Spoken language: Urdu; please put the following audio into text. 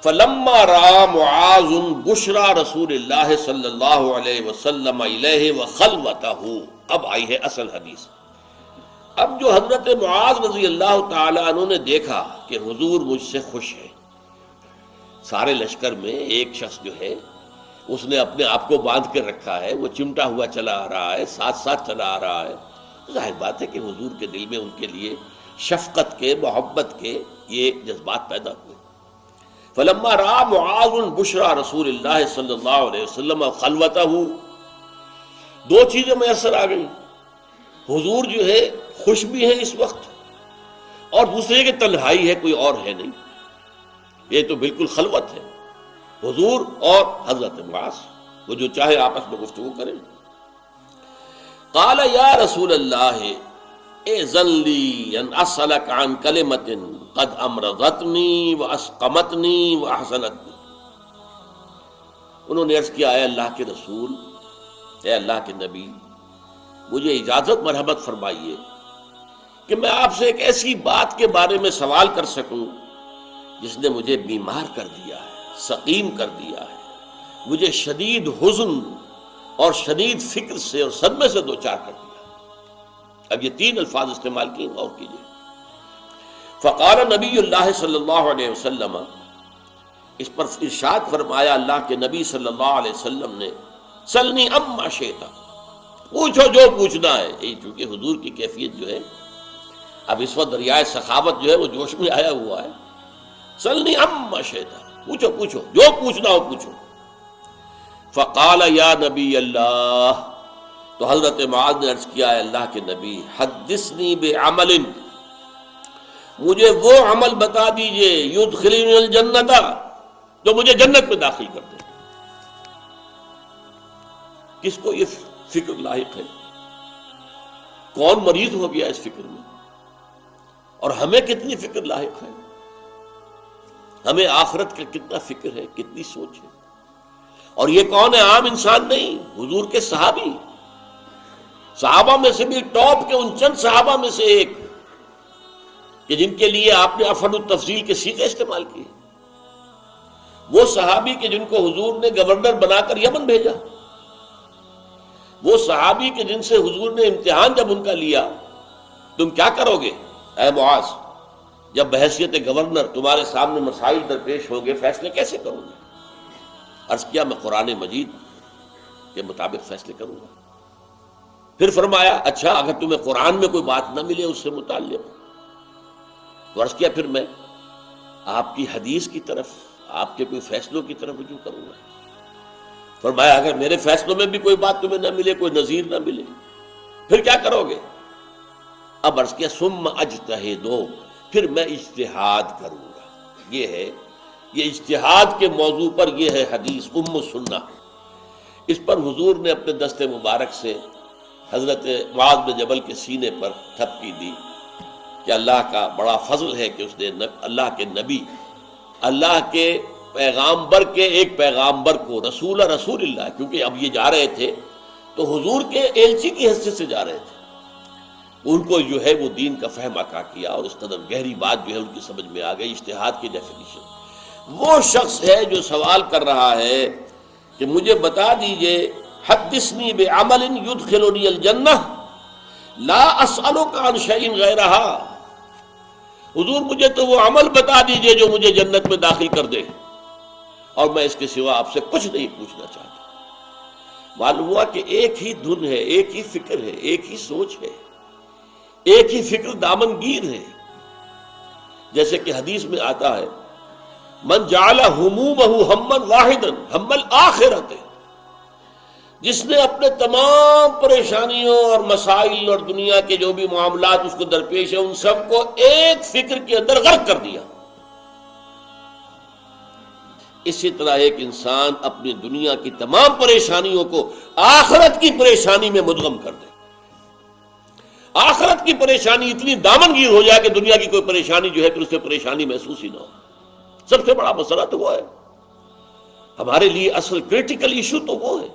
فلما رأى معاذ بشرى رسول اللہ صلی اللہ علیہ وسلم الیہ وخلوتہ. اب آئی ہے اصل حدیث. اب جو حضرت معاذ رضی اللہ تعالی عنہ نے دیکھا کہ حضور مجھ سے خوش ہے، سارے لشکر میں ایک شخص جو ہے اس نے اپنے آپ کو باندھ کے رکھا ہے، وہ چمٹا ہوا چلا آ رہا ہے، ساتھ ساتھ چلا آ رہا ہے، ظاہر بات ہے کہ حضور کے دل میں ان کے لیے شفقت کے، محبت کے یہ جذبات پیدا ہوئے. فلما رأى معاذ بشرى رسول اللہ صلی اللہ علیہ وسلم خلوتہ، دو چیزیں میسر آ گئی. حضور جو ہے خوش بھی ہے اس وقت، اور دوسرے کہ تنہائی ہے، کوئی اور ہے نہیں، یہ تو بالکل خلوت ہے، حضور اور حضرت معاذ، وہ جو چاہے آپس میں گفتگو کریں. قال یا رسول اللہ اذن لی ان اسألک عن کلمۃ قد امرضتنی واسقمتنی واحزنتنی. انہوں نے عرض کیا، اے اللہ کے رسول، اے اللہ کے نبی، مجھے اجازت مرحمت فرمائیے کہ میں آپ سے ایک ایسی بات کے بارے میں سوال کر سکوں جس نے مجھے بیمار کر دیا ہے، سقیم کر دیا ہے، مجھے شدید حزن اور شدید فکر سے اور صدمے سے دوچار کر دیا. اب یہ تین الفاظ استعمال کیے، غور کیجیے. فقال نبی اللہ صلی اللہ علیہ وسلم، اس پر ارشاد فرمایا اللہ کے نبی صلی اللہ علیہ وسلم نے، سلنی عما شئت، پوچھو جو پوچھنا ہے. چونکہ حضور کی کیفیت جو ہے اب اس وقت دریائے سخاوت جو ہے وہ جوش میں آیا ہوا ہے. سلنی عما شئت، پوچھو پوچھو جو پوچھنا ہو پوچھو. فقال یا نبی اللہ، تو حضرت معاذ نے عرض کیا، ہے اللہ کے نبی، حدثنی بعمل، مجھے وہ عمل بتا دیجئے یدخلنی الجنت، جو مجھے جنت میں داخل کر دے. کس کو یہ فکر لاحق ہے؟ کون مریض ہو گیا اس فکر میں؟ اور ہمیں کتنی فکر لاحق ہے؟ ہمیں آخرت کا کتنا فکر ہے، کتنی سوچ ہے؟ اور یہ کون ہے؟ عام انسان نہیں، حضور کے صحابی، صحابہ میں سے بھی ٹاپ کے ان چند صحابہ میں سے ایک کہ جن کے لیے آپ نے افعل التفضیل کے صیغے استعمال کیے. وہ صحابی کہ جن کو حضور نے گورنر بنا کر یمن بھیجا، وہ صحابی کہ جن سے حضور نے امتحان جب ان کا لیا، تم کیا کرو گے اے معاذ، جب بحیثیت گورنر تمہارے سامنے مسائل درپیش ہوں گے، فیصلے کیسے کرو گے؟ عرض کیا، میں قرآن مجید کے مطابق فیصلے کروں گا. پھر فرمایا، اچھا اگر تمہیں قرآن میں کوئی بات نہ ملے اس سے متعلق، تو عرض کیا پھر میں آپ کی حدیث کی طرف، آپ کے کوئی فیصلوں کی طرف رجوع کروں گا. فرمایا اگر میرے فیصلوں میں بھی کوئی بات تمہیں نہ ملے، کوئی نظیر نہ ملے، پھر کیا کرو گے؟ اب عرض کیا، ثم اجتہد، پھر میں اجتہاد کروں گا. یہ ہے، یہ اجتہاد کے موضوع پر یہ ہے حدیث ام السنہ. اس پر حضور نے اپنے دست مبارک سے حضرت معاذ بن جبل کے سینے پر تھپکی دی کہ اللہ کا بڑا فضل ہے کہ اس نے اللہ کے نبی، اللہ کے پیغامبر کے ایک پیغامبر کو، رسول اللہ، کیونکہ اب یہ جا رہے تھے تو حضور کے ایلچی کی حیثیت سے جا رہے تھے، ان کو جو ہے وہ دین کا فہم عطا کیا، اور اس قدر گہری بات جو ہے ان کی سمجھ میں آ گئی. اجتہاد کی ڈیفینیشن، وہ شخص ہے جو سوال کر رہا ہے کہ مجھے بتا دیجئے، حدثنی بعمل یدخلنی الجنہ لا اسألک عن شیء غیرہا، حضور مجھے تو وہ عمل بتا دیجئے جو مجھے جنت میں داخل کر دے، اور میں اس کے سوا آپ سے کچھ نہیں پوچھنا چاہتا. معلوم ہوا کہ ایک ہی دھن ہے، ایک ہی فکر ہے، ایک ہی سوچ ہے، ایک ہی فکر دامنگیر ہے. جیسے کہ حدیث میں آتا ہے، من جعل ہمومہ ہما واحدا ہم الآخرۃ، جس نے اپنے تمام پریشانیوں اور مسائل اور دنیا کے جو بھی معاملات اس کو درپیش ہیں ان سب کو ایک فکر کے اندر غرق کر دیا. اسی طرح ایک انسان اپنی دنیا کی تمام پریشانیوں کو آخرت کی پریشانی میں مدغم کر دے، آخرت کی پریشانی اتنی دامنگیر ہو جائے کہ دنیا کی کوئی پریشانی جو ہے پھر اس سے پریشانی محسوس ہی نہ ہو. سب سے بڑا مسئلہ تو وہ ہے، ہمارے لیے اصل کریٹیکل ایشو تو وہ ہے.